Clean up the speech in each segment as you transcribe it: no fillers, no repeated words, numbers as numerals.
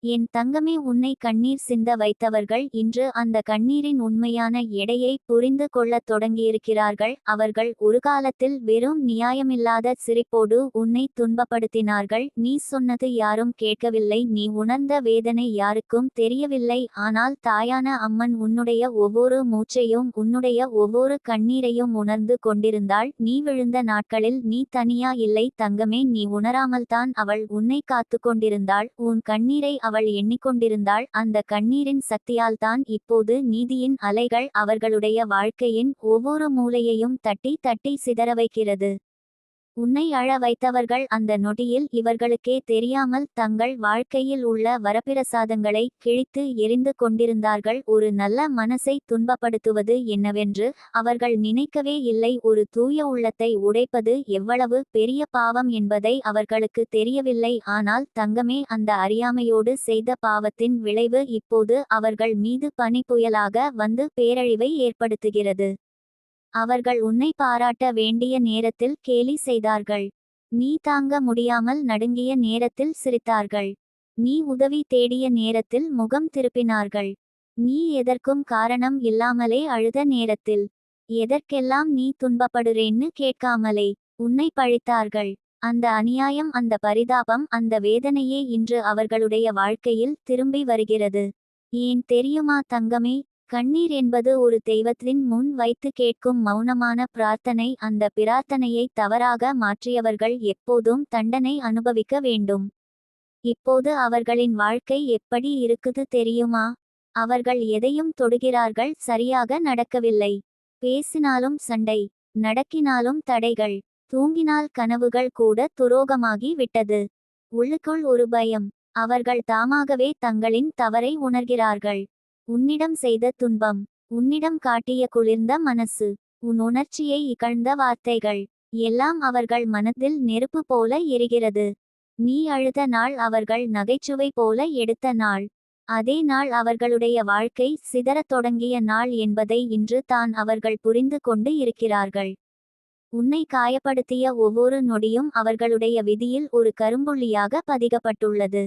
என் தங்கமே, உன்னை கண்ணீர் சிந்த வைத்தவர்கள் இன்று அந்த கண்ணீரின் உண்மையான எடையை புரிந்து கொள்ளத் தொடங்கியிருக்கிறார்கள். அவர்கள் ஒரு காலத்தில் வெறும் நியாயமில்லாத சிரிப்போடு உன்னை துன்பப்படுத்தினார்கள். நீ சொன்னது யாரும் கேட்கவில்லை, நீ உணர்ந்த வேதனை யாருக்கும் தெரியவில்லை. ஆனால் தாயான அம்மன் உன்னுடைய ஒவ்வொரு மூச்சையும் உன்னுடைய ஒவ்வொரு கண்ணீரையும் உணர்ந்து கொண்டிருந்தாள். நீ விழுந்த நாட்களில் நீ தனியா இல்லை தங்கமே, நீ உணராமல்தான் அவள் உன்னை காத்து கொண்டிருந்தாள். உன் கண்ணீரை அவள் எண்ணிக்கொண்டிருந்தாள். அந்த கண்ணீரின் சக்தியால் தான் இப்போது நீதியின் அலைகள் அவர்களுடைய வாழ்க்கையின் ஒவ்வொரு மூலையையும் தட்டி தட்டி சிதற வைக்கிறது. உன்னை அழ வைத்தவர்கள் அந்த நொடியில் இவர்களுக்கே தெரியாமல் தங்கள் வாழ்க்கையில் உள்ள வரப்பிரசாதங்களை கிழித்து எரிந்து கொண்டிருந்தார்கள். ஒரு நல்ல மனசை துன்பப்படுத்துவது என்னவென்று அவர்கள் நினைக்கவே இல்லை. ஒரு தூய உள்ளத்தை உடைப்பது எவ்வளவு பெரிய பாவம் என்பதை அவர்களுக்கு தெரியவில்லை. ஆனால் தங்கமே, அந்த அறியாமையோடு செய்த பாவத்தின் விளைவு இப்போது அவர்கள் மீது பனிப்புயலாக வந்து பேரழிவை ஏற்படுத்துகிறது. அவர்கள் உன்னை பாராட்ட வேண்டிய நேரத்தில் கேலி செய்தார்கள். நீ தாங்க முடியாமல் நடுங்கிய நேரத்தில் சிரித்தார்கள். நீ உதவி தேடிய நேரத்தில் முகம் திருப்பினார்கள். நீ எதற்கும் காரணம் இல்லாமலே அழுத நேரத்தில், எதற்கெல்லாம் நீ துன்பப்படுறேன்னு கேட்காமலே உன்னை பழித்தார்கள். அந்த அநியாயம், அந்த பரிதாபம், அந்த வேதனையே இன்று அவர்களுடைய வாழ்க்கையில் திரும்பி வருகிறது. ஏன் தெரியுமா தங்கமே? கண்ணீர் என்பது ஒரு தெய்வத்தின் முன் வைத்து கேட்கும் மௌனமான பிரார்த்தனை. அந்த பிரார்த்தனையை தவறாக மாற்றியவர்கள் எப்போதும் தண்டனை அனுபவிக்க வேண்டும். இப்போது அவர்களின் வாழ்க்கை எப்படி இருக்குது தெரியுமா? அவர்கள் எதையும் தொடுகிறார்கள், சரியாக நடக்கவில்லை. பேசினாலும் சண்டை, நடக்கினாலும் தடைகள், தூங்கினால் கனவுகள் கூட துரோகமாகி விட்டது. உள்ளுக்குள் ஒரு பயம். அவர்கள் தாமாகவே தங்களின் தவறை உணர்கிறார்கள். உன்னிடம் செய்த துன்பம், உன்னிடம் காட்டிய குளிர்ந்த மனசு, உன் உணர்ச்சியை இகழ்ந்த வார்த்தைகள் எல்லாம் அவர்கள் மனதில் நெருப்பு போல எரிகிறது. நீ அழுத நாள் அவர்கள் நகைச்சுவை போல எடுத்த நாள். அதே நாள் அவர்களுடைய வாழ்க்கை சிதறத் தொடங்கிய நாள் என்பதை இன்று தான் அவர்கள் புரிந்து கொண்டு இருக்கிறார்கள். உன்னை காயப்படுத்திய ஒவ்வொரு நொடியும் அவர்களுடைய விதியில் ஒரு கரும்புள்ளியாக பதிக்கப்பட்டுள்ளது.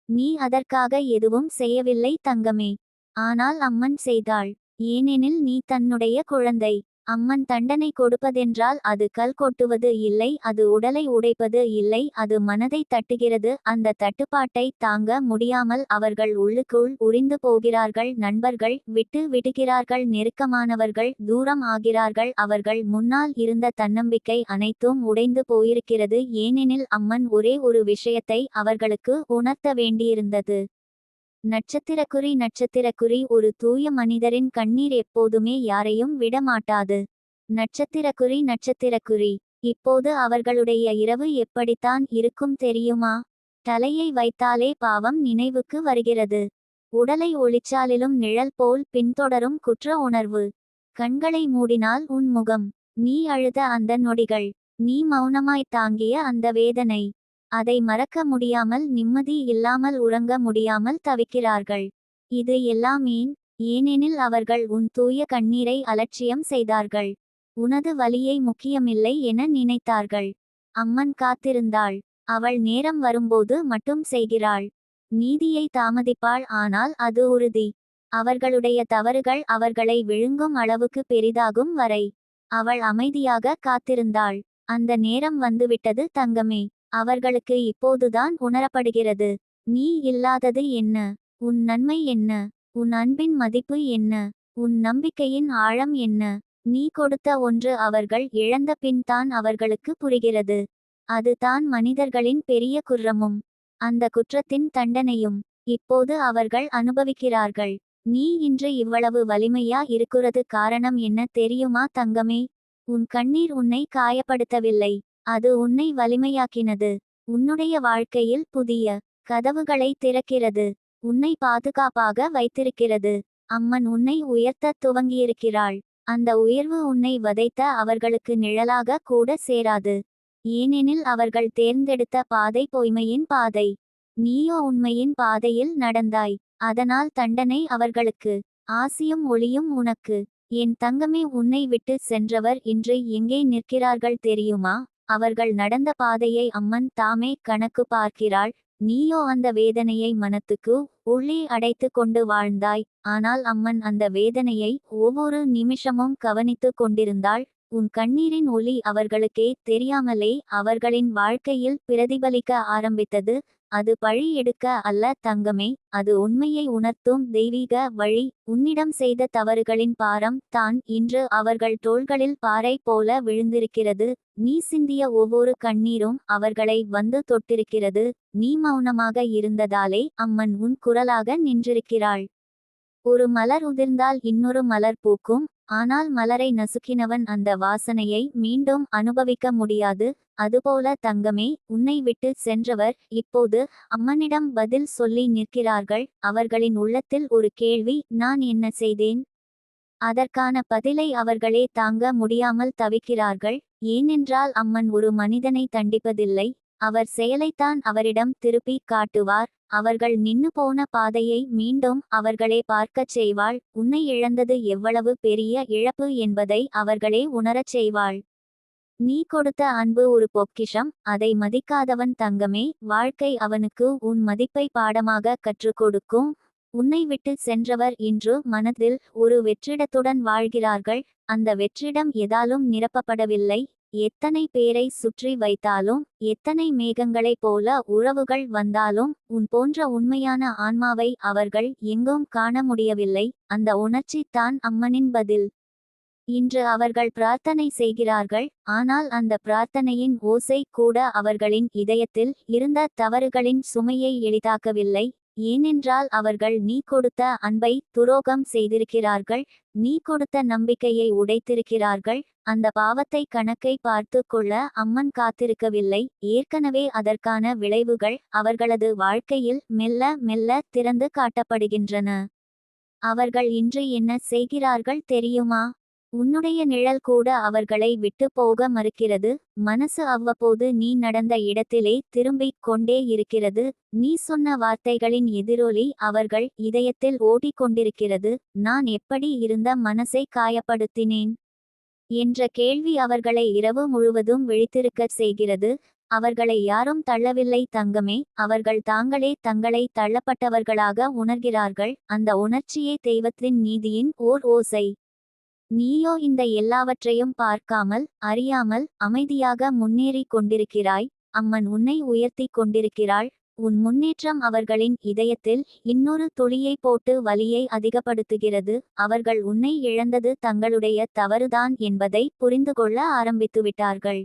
நீ அதற்காக எதுவும் செய்யவில்லை தங்கமே. ஆனால் அம்மன் செய்தாள். ஏனெனில் நீ தன்னுடைய குழந்தை. அம்மன் தண்டனை கொடுப்பதென்றால் அது கல் கொட்டுவது இல்லை, அது உடலை உடைப்பது இல்லை, அது மனதை தட்டுகிறது. அந்த தட்டுப்பாட்டை தாங்க முடியாமல் அவர்கள் உள்ளுக்குள் உரிந்து போகிறார்கள். நண்பர்கள் விட்டு விடுகிறார்கள், நெருக்கமானவர்கள் தூரம் ஆகிறார்கள். அவர்கள் முன்னால் இருந்த தன்னம்பிக்கை அனைத்தும் உடைந்து போயிருக்கிறது. ஏனெனில் அம்மன் ஒரே ஒரு விஷயத்தை அவர்களுக்கு உணர்த்த வேண்டியிருந்தது. நட்சத்திரக்குறி நட்சத்திரக்குறி ஒரு தூய மனிதரின் கண்ணீர் எப்போதுமே யாரையும் விடமாட்டாது. நட்சத்திரக்குறி நட்சத்திரக்குறி இப்போது அவர்களுடைய இரவு எப்படித்தான் இருக்கும் தெரியுமா? தலையை வைத்தாலே பாவம் நினைவுக்கு வருகிறது. உடலை ஒளிச்சாலிலும் நிழல் போல் பின்தொடரும் குற்ற உணர்வு. கண்களை மூடினால் உன் முகம். நீ அழுத அந்த நொடிகள். நீ மௌனமாய் தாங்கிய அந்த வேதனை. அதை மறக்க முடியாமல், நிம்மதி இல்லாமல் உறங்க முடியாமல் தவிக்கிறார்கள். இது எல்லாம் ஏன்? ஏனெனில் அவர்கள் உன் தூய கண்ணீரை அலட்சியம் செய்தார்கள். உனது வலியை முக்கியமில்லை என நினைத்தார்கள். அம்மன் காத்திருந்தாள். அவள் நேரம் வரும்போது மட்டும் செய்கிறாள். நீதியை தாமதிப்பாள், ஆனால் அது உறுதி. அவர்களுடைய தவறுகள் அவர்களை விழுங்கும் அளவுக்கு பெரிதாகும் வரை அவள் அமைதியாக காத்திருந்தாள். அந்த நேரம் வந்துவிட்டது தங்கமே. அவர்களுக்கு இப்போதுதான் உணரப்படுகிறது. நீ இல்லாதது என்ன? உன் நன்மை என்ன? உன் அன்பின் மதிப்பு என்ன? உன் நம்பிக்கையின் ஆழம் என்ன? நீ கொடுத்த ஒன்று அவர்கள் இழந்த பின் தான் அவர்களுக்கு புரிகிறது. அது தான் மனிதர்களின் பெரிய குற்றமும் அந்த குற்றத்தின் தண்டனையும் இப்போது அவர்கள் அனுபவிக்கிறார்கள். நீ இன்று இவ்வளவு வலிமையா இருக்கிறது காரணம் என்ன தெரியுமா தங்கமே? உன் கண்ணீர் உன்னை காயப்படுத்தவில்லை, அது உன்னை வலிமையாக்கினது. உன்னுடைய வாழ்க்கையில் புதிய கதவுகளை திறக்கிறது. உன்னை பாதுகாப்பாக வைத்திருக்கிறது. அம்மன் உன்னை உயர்த்தத் துவங்கியிருக்கிறாள். அந்த உயர்வு உன்னை வதைத்த அவர்களுக்கு நிழலாக கூட சேராது. ஏனெனில் அவர்கள் தேர்ந்தெடுத்த பாதை பொய்மையின் பாதை. நீயோ உண்மையின் பாதையில் நடந்தாய். அதனால் தண்டனை அவர்களுக்கு, ஆசியும் ஒளியும் உனக்கு. என் தங்கமே, உன்னை விட்டு சென்றவர் இன்று எங்கே நிற்கிறார்கள் தெரியுமா? அவர்கள் நடந்த பாதையை அம்மன் தாமே கணக்கு பார்க்கிறாள். நீயோ அந்த வேதனையை மனத்துக்கு உள்ளே அடைத்து கொண்டு வாழ்ந்தாய். ஆனால் அம்மன் அந்த வேதனையை ஒவ்வொரு நிமிஷமும் கவனித்து கொண்டிருந்தாள். உன் கண்ணீரின் ஒலி அவர்களுக்கே தெரியாமலே அவர்களின் வாழ்க்கையில் பிரதிபலிக்க ஆரம்பித்தது. அது பழி எடுக்க அல்ல தங்கமே, அது உண்மையை உணர்த்தும் தெய்வீக வழி. உன்னிடம் செய்த தவறுகளின் பாரம் தான் இன்று அவர்கள் தோள்களில் பாறை போல விழுந்திருக்கிறது. நீ சிந்திய ஒவ்வொரு கண்ணீரும் அவர்களை வந்து தொட்டிருக்கிறது. நீ மௌனமாக இருந்ததாலே அம்மன் உன் குரலாக நின்றிருக்கிறாள். ஒரு மலர் உதிர்ந்தால் இன்னொரு மலர் பூக்கும். ஆனால் மலரை நசுக்கினவன் அந்த வாசனையை மீண்டும் அனுபவிக்க முடியாது. அதுபோல தங்கமே, உன்னை விட்டு சென்றவர் இப்போது அம்மனிடம் பதில் சொல்லி நிற்கிறார்கள். அவர்களின் உள்ளத்தில் ஒரு கேள்வி, நான் என்ன செய்தேன்? அதற்கான பதிலை அவர்களே தாங்க முடியாமல் தவிக்கிறார்கள். ஏனென்றால் அம்மன் ஒரு மனிதனை தண்டிப்பதில்லை, அவர் செயலைத்தான் அவரிடம் திருப்பி காட்டுவார். அவர்கள் நின்னு போன பாதையை மீண்டும் அவர்களே பார்க்கச் செய்வாள். உன்னை இழந்தது எவ்வளவு பெரிய இழப்பு என்பதை அவர்களே உணரச் செய்வாள். நீ கொடுத்த அன்பு ஒரு பொக்கிஷம், அதை மதிக்காதவன் தங்கமே, வாழ்க்கை அவனுக்கு உன் மதிப்பை பாடமாக கற்றுக் கொடுக்கும். உன்னை விட்டு சென்றவர் இன்று மனதில் ஒரு வெற்றிடத்துடன் வாழ்கிறார்கள். அந்த வெற்றிடம் எதாலும் நிரப்பப்படவில்லை. எத்தனை பேரை சுற்றி வைத்தாலும், எத்தனை மேகங்களைப் போல உறவுகள் வந்தாலும், உன் போன்ற உண்மையான ஆன்மாவை அவர்கள் எங்கும் காண முடியவில்லை. அந்த உணர்ச்சி தான் அம்மனின் பதில். இன்று அவர்கள் பிரார்த்தனை செய்கிறார்கள். ஆனால் அந்த பிரார்த்தனையின் ஓசை கூட அவர்களின் இதயத்தில் இருந்த தவறுகளின் சுமையை எளிதாக்கவில்லை. ஏனென்றால் அவர்கள் நீ கொடுத்த அன்பை துரோகம் செய்திருக்கிறார்கள். நீ கொடுத்த நம்பிக்கையை உடைத்திருக்கிறார்கள். அந்த பாவத்தை கணக்கை பார்த்து கொள்ள அம்மன் காத்திருக்கவில்லை. ஏற்கனவே அதற்கான விளைவுகள் அவர்களது வாழ்க்கையில் மெல்ல மெல்ல திறந்து காட்டப்படுகின்றன. அவர்கள் இன்று என்ன செய்கிறார்கள் தெரியுமா? உன்னுடைய நிழல் கூட அவர்களை விட்டு போக மறுக்கிறது. மனசு அவ்வப்போது நீ நடந்த இடத்திலே திரும்பிக் கொண்டே இருக்கிறது. நீ சொன்ன வார்த்தைகளின் எதிரொலி அவர்கள் இதயத்தில் ஓடிக்கொண்டிருக்கிறது. நான் எப்படி இருந்த மனசை காயப்படுத்தினேன் என்ற கேள்வி அவர்களை இரவு முழுவதும் விழித்திருக்கச் செய்கிறது. அவர்களை யாரும் தள்ளவில்லை தங்கமே, அவர்கள் தாங்களே தங்களை தள்ளப்பட்டவர்களாக உணர்கிறார்கள். அந்த உணர்ச்சியே தெய்வத்தின் நீதியின் ஓர் ஓசை. நீயோ இந்த எல்லாவற்றையும் பார்க்காமல், அறியாமல் அமைதியாக முன்னேறி கொண்டிருக்கிறாய். அம்மன் உன்னை உயர்த்தி கொண்டிருக்கிறாள். உன் முன்னேற்றம் அவர்களின் இதயத்தில் இன்னொரு துளியை போட்டு வலியை அதிகப்படுத்துகிறது. அவர்கள் உன்னை இழந்தது தங்களுடைய தவறுதான் என்பதை புரிந்து கொள்ள ஆரம்பித்துவிட்டார்கள்.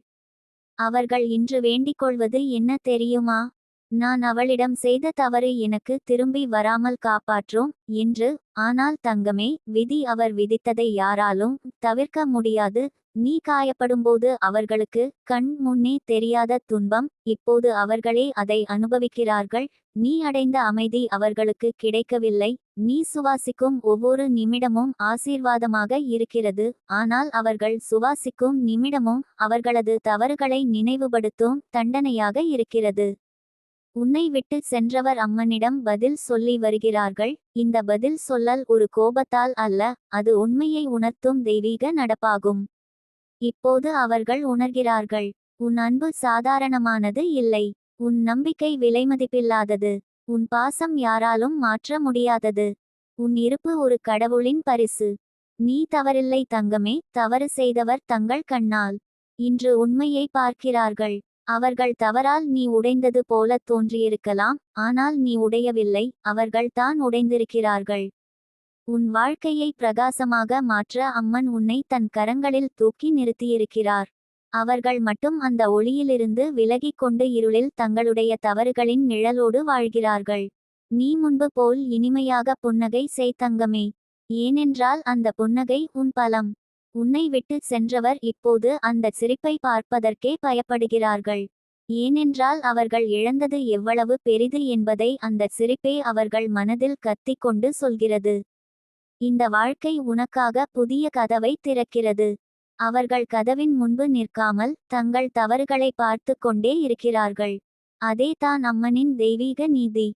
அவர்கள் இன்று வேண்டிக்கொள்வது என்ன தெரியுமா? நான் அவளிடம் செய்த தவறு எனக்கு திரும்பி வராமல் காப்பாற்றும் என்று. ஆனால் தங்கமே, விதி அவர் விதித்ததை யாராலும் தவிர்க்க முடியாது. நீ காயப்படும்போது அவர்களுக்கு கண் முன்னே தெரியாத துன்பம், இப்போது அவர்களே அதை அனுபவிக்கிறார்கள். நீ அடைந்த அமைதி அவர்களுக்கு கிடைக்கவில்லை. நீ சுவாசிக்கும் ஒவ்வொரு நிமிடமும் ஆசீர்வாதமாக இருக்கிறது. ஆனால் அவர்கள் சுவாசிக்கும் நிமிடமும் அவர்களது தவறுகளை நினைவுபடுத்தும் தண்டனையாக இருக்கிறது. உன்னை விட்டு சென்றவர் அம்மனிடம் பதில் சொல்லி வருகிறார்கள். இந்த பதில் சொல்லல் ஒரு கோபத்தால் அல்ல, அது உண்மையை உணர்த்தும் தெய்வீக நடப்பாகும். இப்போது அவர்கள் உணர்கிறார்கள், உன் அன்பு சாதாரணமானது இல்லை. உன் நம்பிக்கை விலைமதிப்பில்லாதது. உன் பாசம் யாராலும் மாற்ற முடியாதது. உன் இருப்பு ஒரு கடவுளின் பரிசு. நீ தவறில்லை தங்கமே, தவறு செய்தவர் தங்கள் கண்ணால் இன்று உண்மையை பார்க்கிறார்கள். அவர்கள் தவறால் நீ உடைந்தது போல தோன்றியிருக்கலாம், ஆனால் நீ உடையவில்லை, அவர்கள் தான் உடைந்திருக்கிறார்கள். உன் வாழ்க்கையை பிரகாசமாக மாற்ற அம்மன் உன்னை தன் கரங்களில் தூக்கி நிறுத்தியிருக்கிறார். அவர்கள் மட்டும் அந்த ஒளியிலிருந்து விலகிக் கொண்டு இருளில் தங்களுடைய தவறுகளின் நிழலோடு வாழ்கிறார்கள். நீ முன்பு போல் இனிமையாக புன்னகை செய் தங்கமே. ஏனென்றால் அந்த புன்னகை உன் பலம். உன்னை விட்டு சென்றவர் இப்போது அந்த சிரிப்பை பார்ப்பதற்கே பயப்படுகிறார்கள். ஏனென்றால் அவர்கள் இழந்தது எவ்வளவு பெரிது என்பதை அந்த சிரிப்பே அவர்கள் மனதில் கத்திக் கொண்டு சொல்கிறது. இந்த வாழ்க்கை உனக்காக புதிய கதவை திறக்கிறது. அவர்கள் கதவின் முன்பு நிற்காமல் தங்கள் தவறுகளை பார்த்து கொண்டே இருக்கிறார்கள். அதே தான் அம்மனின் தெய்வீக நீதி.